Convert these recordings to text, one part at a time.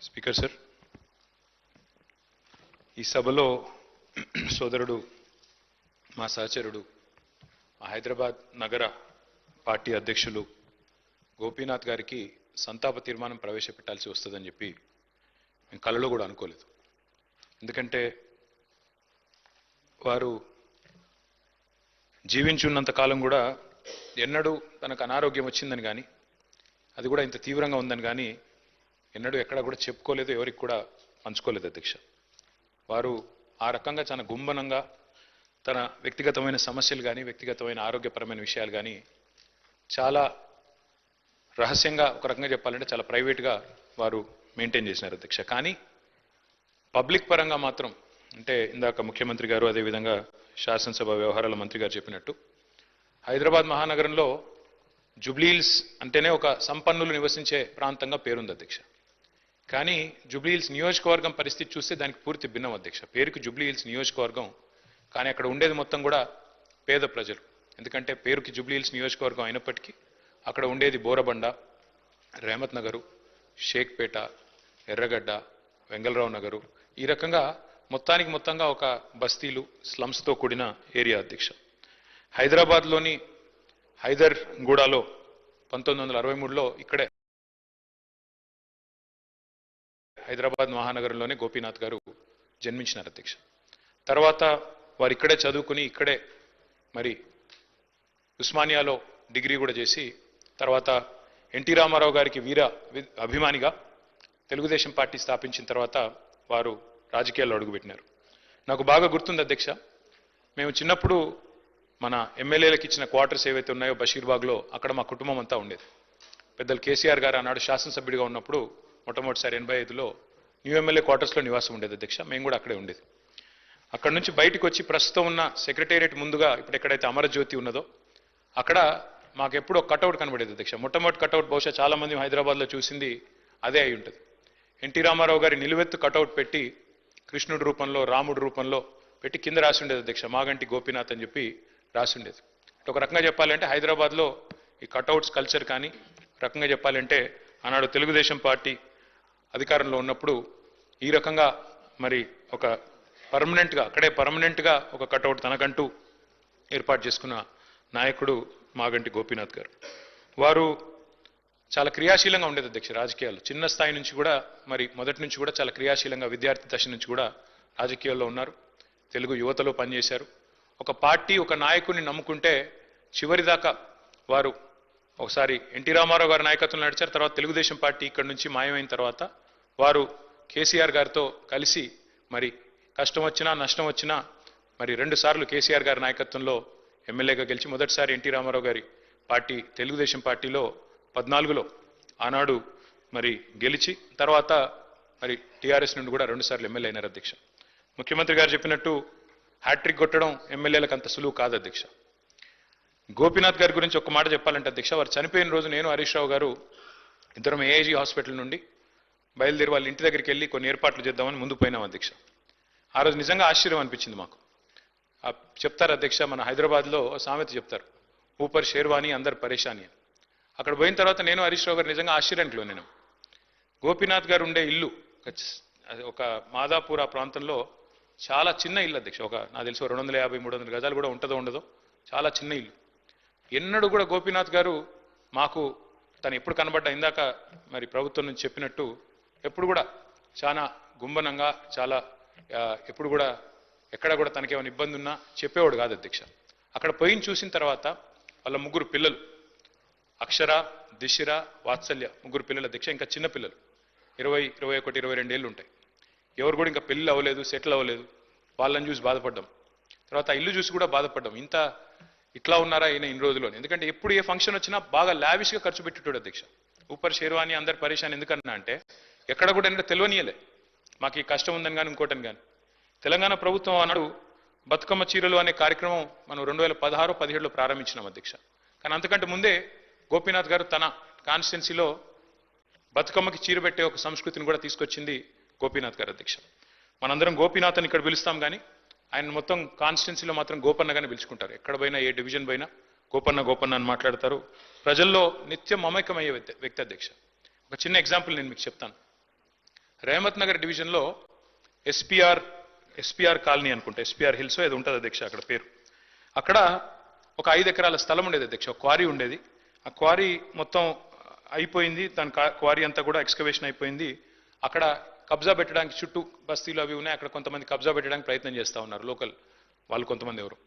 Speaker sir, ఈ సభలో సోదరుడు మా సహచరుడు హైదరాబాద్ నగర పార్టీ అధ్యక్షులు గోపీనాథ్ గారికి సంతాప తీర్మానం ప్రవేశపెట్టాల్సి వస్తుందని చెప్పి మేము కలలో కూడా అనుకోలేదు. ఎందుకంటే వారు జీవించున్నంత కాలం కూడా ఎన్నడూ తనకు అనారోగ్యం వచ్చిందని కానీ అది కూడా ఇంత తీవ్రంగా ఉందని కానీ ఎన్నడూ ఎక్కడ కూడా చెప్పుకోలేదు, ఎవరికి కూడా పంచుకోలేదు అధ్యక్ష. వారు ఆ రకంగా చాలా గుంభనంగా తన వ్యక్తిగతమైన సమస్యలు కానీ వ్యక్తిగతమైన ఆరోగ్యపరమైన విషయాలు కానీ చాలా రహస్యంగా, ఒక రకంగా చెప్పాలంటే చాలా ప్రైవేట్గా వారు మెయింటైన్ చేసినారు అధ్యక్ష. కానీ పబ్లిక్ పరంగా మాత్రం, అంటే ఇందాక ముఖ్యమంత్రి గారు అదేవిధంగా శాసనసభ వ్యవహారాల మంత్రి గారు చెప్పినట్టు హైదరాబాద్ మహానగరంలో జూబ్లీహిల్స్ అంటేనే ఒక సంపన్నులు నివసించే ప్రాంతంగా పేరుంది అధ్యక్ష. కానీ జూబ్లీహిల్స్ నియోజకవర్గం పరిస్థితి చూస్తే దానికి పూర్తి భిన్నం అధ్యక్ష. పేరుకి జూబ్లీహిల్స్ నియోజకవర్గం, కానీ అక్కడ ఉండేది మొత్తం కూడా పేద ప్రజలు. ఎందుకంటే పేరుకి జూబ్లీహిల్స్ నియోజకవర్గం అయినప్పటికీ అక్కడ ఉండేది బోరబండ, రేమత్ నగరు, షేక్పేట, ఎర్రగడ్డ, వెంగళరావు నగరు, ఈ రకంగా మొత్తంగా ఒక బస్తీలు, స్లమ్స్తో కూడిన ఏరియా అధ్యక్ష. హైదరాబాద్లోని హైదర్గూడలో 1963లో ఇక్కడే హైదరాబాద్ మహానగరంలోనే గోపీనాథ్ గారు జన్మించినారు అధ్యక్ష. తర్వాత వారు ఇక్కడే చదువుకుని ఇక్కడే మరి ఉస్మానియాలో డిగ్రీ కూడా చేసి తర్వాత ఎన్టీ రామారావు గారికి వీర అభిమానిగా తెలుగుదేశం పార్టీ స్థాపించిన తర్వాత వారు రాజకీయాల్లో అడుగుపెట్టినారు. నాకు బాగా గుర్తుంది అధ్యక్ష, మేము చిన్నప్పుడు మన ఎమ్మెల్యేలకు ఇచ్చిన క్వార్టర్స్ ఏవైతే ఉన్నాయో బషీర్బాగ్లో, అక్కడ మా కుటుంబం అంతా ఉండేది. పెద్దలు కేసీఆర్ గారు ఆనాడు శాసనసభ్యుడిగా ఉన్నప్పుడు మొట్టమొదటిసారి 85లో న్యూ ఎమ్మెల్యే క్వార్టర్స్లో నివాసం ఉండేది అధ్యక్ష. మేము కూడా అక్కడే ఉండేది. అక్కడ నుంచి బయటకు వచ్చి ప్రస్తుతం ఉన్న సెక్రటేరియట్ ముందుగా ఇప్పుడు ఎక్కడైతే అమరజ్యోతి ఉన్నదో అక్కడ మాకు ఎప్పుడో కటౌట్ కనబడేది అధ్యక్ష. మొట్టమొదటి కటౌట్ బహుశా చాలా మంది హైదరాబాద్లో చూసింది అదే అయి ఉంటుంది. ఎన్టీ రామారావు గారి నిలువెత్తు కటౌట్ పెట్టి కృష్ణుడి రూపంలో, రాముడి రూపంలో పెట్టి కింద రాసి ఉండేది అధ్యక్ష, మాగంటి గోపీనాథ్ అని చెప్పి రాసి ఉండేది. ఒక రకంగా చెప్పాలంటే హైదరాబాద్లో ఈ కటౌట్స్ కల్చర్ కానీ, రకంగా చెప్పాలంటే ఆనాడు తెలుగుదేశం పార్టీ అధికారంలో ఉన్నప్పుడు ఈ రకంగా మరి ఒక పర్మనెంట్గా ఒక కటౌట్ తనకంటూ ఏర్పాటు చేసుకున్న నాయకుడు మాగంటి గోపీనాథ్ గారు. వారు చాలా క్రియాశీలంగా ఉండేది అధ్యక్ష రాజకీయాలు. చిన్న స్థాయి నుంచి కూడా మరి మొదటి నుంచి కూడా చాలా క్రియాశీలంగా విద్యార్థి దశ నుంచి కూడా రాజకీయాల్లో ఉన్నారు. తెలుగు యువతలో పనిచేశారు. ఒక పార్టీ, ఒక నాయకుడిని నమ్ముకుంటే చివరిదాకా వారు ఒకసారి ఎన్టీ రామారావు గారి నాయకత్వంలో నడిచారు. తర్వాత తెలుగుదేశం పార్టీ ఇక్కడ నుంచి మాయమైన తర్వాత వారు కేసీఆర్ గారితో కలిసి మరి కష్టం వచ్చినా నష్టం వచ్చినా మరి 2 సార్లు కేసీఆర్ గారి నాయకత్వంలో ఎమ్మెల్యేగా గెలిచి, మొదటిసారి ఎన్టీ రామారావు గారి పార్టీ తెలుగుదేశం పార్టీలో 14లో ఆనాడు మరి గెలిచి తర్వాత మరి టీఆర్ఎస్ నుండి కూడా 2 సార్లు ఎమ్మెల్యే అయినారు అధ్యక్ష. ముఖ్యమంత్రి గారు చెప్పినట్టు హ్యాట్రిక్ కొట్టడం ఎమ్మెల్యేలకు అంత సులువు కాదు అధ్యక్ష. గోపీనాథ్ గారి గురించి ఒక మాట చెప్పాలంటే అధ్యక్ష, వారు చనిపోయిన రోజు నేను హరీష్ రావు గారు ఇద్దరం ఏఐజీ హాస్పిటల్ నుండి బయలుదేరి వాళ్ళ ఇంటి దగ్గరికి వెళ్ళి కొన్ని ఏర్పాట్లు చేద్దామని ముందు పోయినాం అధ్యక్ష. ఆ రోజు నిజంగా ఆశ్చర్యం అనిపించింది మాకు. చెప్తారు అధ్యక్ష, మన హైదరాబాద్లో సామెత చెప్తారు, ఊపర్ షేర్వాణి అందరు పరేషాని అని. అక్కడ పోయిన తర్వాత నేను హరీష్ రావు గారు నిజంగా ఆశ్చర్యానికి లోనేను. గోపీనాథ్ గారు ఉండే ఇల్లు ఒక మాదాపూర్ ఆ ప్రాంతంలో చాలా చిన్న ఇల్లు అధ్యక్ష. నాకు తెలిసి 250-300 గజాలు కూడా ఉంటుందో ఉండదో, చాలా చిన్న ఇల్లు. ఎన్నడూ కూడా గోపీనాథ్ గారు మాకు తను ఎప్పుడు కనబడ్డా, ఇందాక మరి ప్రభుత్వం నుంచి చెప్పినట్టు ఎప్పుడు కూడా చాలా గుంభనంగా, చాలా ఎప్పుడు కూడా ఎక్కడ కూడా తనకేమైనా ఇబ్బంది ఉన్నా చెప్పేవాడు కాదు అధ్యక్ష. అక్కడ పోయిన చూసిన తర్వాత వాళ్ళ 3 పిల్లలు, అక్షర, దిశిర, వాత్సల్య, 3 పిల్లలు అధ్యక్ష. ఇంకా చిన్న పిల్లలు 20, 21, 22 ఏళ్ళు ఉంటాయి. ఎవరు కూడా ఇంకా పెళ్ళి అవ్వలేదు, సెటిల్ అవ్వలేదు. వాళ్ళని చూసి బాధపడ్డాం. తర్వాత ఇల్లు చూసి కూడా బాధపడ్డాం, ఇట్లా ఉన్నారా ఈయన ఇన్ని రోజుల్లోనే. ఎందుకంటే ఎప్పుడు ఏ ఫంక్షన్ వచ్చినా బాగా లావిష్గా ఖర్చు పెట్టేటోడు అధ్యక్ష. ఊపర్ షేర్వాణి అందరు పరేషాన్ ఎందుకన్నా అంటే ఎక్కడ కూడా ఏంటంటే తెలియనియలే మాకు ఈ కష్టం ఉందని కానీ ఇంకోటని కానీ. తెలంగాణ ప్రభుత్వం అన్నాడు బతుకమ్మ చీరలు అనే కార్యక్రమం మనం 2016-17లో ప్రారంభించినాం అధ్యక్ష. కానీ అంతకంటే ముందే గోపీనాథ్ గారు తన కాన్స్టిట్యున్సీలో బతుకమ్మకి చీర పెట్టే ఒక సంస్కృతిని కూడా తీసుకొచ్చింది గోపీనాథ్ గారు అధ్యక్ష. మనందరం గోపీనాథ్ అని ఇక్కడ పిలుస్తాం కానీ ఆయన మొత్తం కాన్స్టిట్యున్సీలో మాత్రం గోపన్నగానే పిలుచుకుంటారు. ఎక్కడ పోయినా, ఏ డివిజన్ పోయినా గోపన్న అని మాట్లాడతారు. ప్రజల్లో నిత్యం మమేకమయ్యే వ్యక్తి అధ్యక్ష. ఒక చిన్న ఎగ్జాంపుల్ నేను మీకు చెప్తాను. రేమత్ నగర్ డివిజన్లో ఎస్పీఆర్ కాలనీ అనుకుంటా, ఎస్పీఆర్ హిల్స్ ఏదో ఉంటుంది అధ్యక్ష అక్కడ పేరు. అక్కడ ఒక 5 ఎకరాల స్థలం ఉండేది అధ్యక్ష, ఒక క్వారీ ఉండేది. ఆ క్వారీ మొత్తం అయిపోయింది, దాని క్వారీ అంతా కూడా ఎక్స్కవేషన్ అయిపోయింది. అక్కడ కబ్జా పెట్టడానికి చుట్టూ బస్తీలు అవి ఉన్నాయి, అక్కడ కొంతమంది కబ్జా పెట్టడానికి ప్రయత్నం చేస్తూ ఉన్నారు లోకల్ వాళ్ళు కొంతమంది. ఎవరు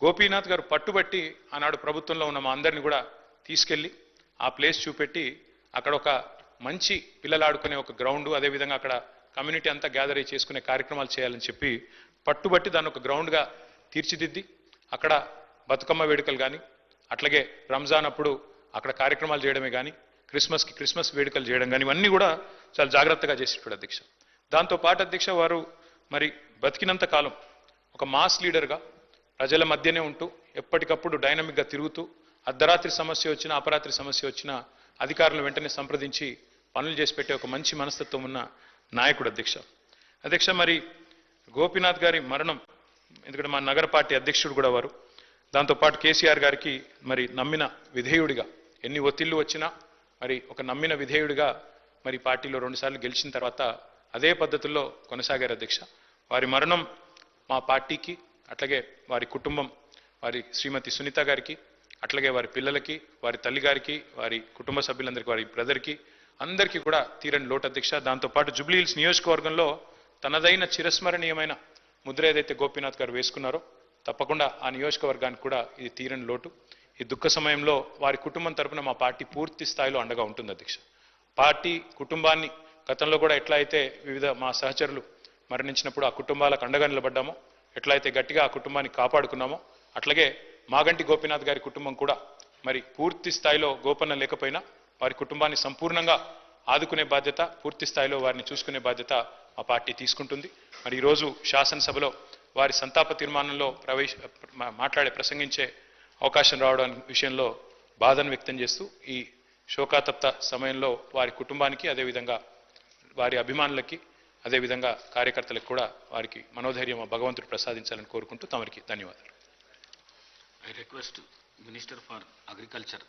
గోపీనాథ్ గారు పట్టుబట్టి ఆనాడు ప్రభుత్వంలో ఉన్న మా అందరిని కూడా తీసుకెళ్లి ఆ ప్లేస్ చూపెట్టి అక్కడ ఒక మంచి పిల్లలు ఆడుకునే ఒక గ్రౌండ్, అదేవిధంగా అక్కడ కమ్యూనిటీ అంతా గ్యాదర్ అయ్యి చేసుకునే కార్యక్రమాలు చేయాలని చెప్పి పట్టుబట్టి దాన్ని ఒక గ్రౌండ్గా తీర్చిదిద్ది అక్కడ బతుకమ్మ వేడుకలు కానీ, అట్లాగే రంజాన్ అప్పుడు అక్కడ కార్యక్రమాలు చేయడమే కానీ, క్రిస్మస్ వేడుకలు చేయడం కానీ, ఇవన్నీ కూడా చాలా జాగ్రత్తగా చేసేటాడు అధ్యక్ష. దాంతోపాటు అధ్యక్ష వారు మరి బతికినంత కాలం ఒక మాస్ లీడర్గా ప్రజల మధ్యనే ఉంటూ ఎప్పటికప్పుడు డైనమిక్గా తిరుగుతూ అర్ధరాత్రి సమస్య వచ్చినా అపరాత్రి సమస్య వచ్చినా అధికారులను వెంటనే సంప్రదించి పనులు చేసి పెట్టే ఒక మంచి మనస్తత్వం ఉన్న నాయకుడు అధ్యక్ష. మరి గోపీనాథ్ గారి మరణం, ఎందుకంటే మా నగర పార్టీ అధ్యక్షుడు కూడా వారు, దాంతోపాటు కేసీఆర్ గారికి మరి నమ్మిన విధేయుడిగా ఎన్ని ఒత్తిళ్లు వచ్చినా మరి ఒక నమ్మిన విధేయుడిగా మరి పార్టీలో 2 సార్లు గెలిచిన తర్వాత అదే పద్ధతుల్లో కొనసాగారు అధ్యక్ష. వారి మరణం మా పార్టీకి, అట్లాగే వారి కుటుంబం, వారి శ్రీమతి సునీత గారికి, అట్లాగే వారి పిల్లలకి, వారి తల్లి గారికి, వారి కుటుంబ సభ్యులందరికీ, వారి బ్రదర్కి అందరికీ కూడా తీరని లోటు అధ్యక్ష. దాంతోపాటు జూబ్లీహిల్స్ నియోజకవర్గంలో తనదైన చిరస్మరణీయమైన ముద్ర ఏదైతే గోపీనాథ్ గారు వేసుకున్నారో తప్పకుండా ఆ నియోజకవర్గానికి కూడా ఇది తీరని లోటు. ఈ దుఃఖ సమయంలో వారి కుటుంబం తరపున మా పార్టీ పూర్తి స్థాయిలో అండగా ఉంటుంది అధ్యక్ష. పార్టీ కుటుంబాన్ని గతంలో కూడా ఎట్లా అయితే వివిధ మా సహచరులు మరణించినప్పుడు ఆ కుటుంబాలకు అండగా నిలబడ్డామో, ఎట్లయితే గట్టిగా ఆ కుటుంబాన్ని కాపాడుకున్నామో, అట్లాగే మాగంటి గోపీనాథ్ గారి కుటుంబం కూడా మరి పూర్తి స్థాయిలో గోపన్న లేకపోయినా వారి కుటుంబాన్ని సంపూర్ణంగా ఆదుకునే బాధ్యత, పూర్తి స్థాయిలో వారిని చూసుకునే బాధ్యత మా పార్టీ తీసుకుంటుంది. మరి ఈరోజు శాసనసభలో వారి సంతాప తీర్మానంలో ప్రసంగించే అవకాశం రావడం విషయంలో బాధను వ్యక్తం చేస్తూ ఈ శోకాతప్త సమయంలో వారి కుటుంబానికి, అదేవిధంగా వారి అభిమానులకి, అదేవిధంగా కార్యకర్తలకు కూడా వారికి మనోధైర్యం భగవంతుడు ప్రసాదించాలని కోరుకుంటూ తమరికి ధన్యవాదాలు. I request Minister for Agriculture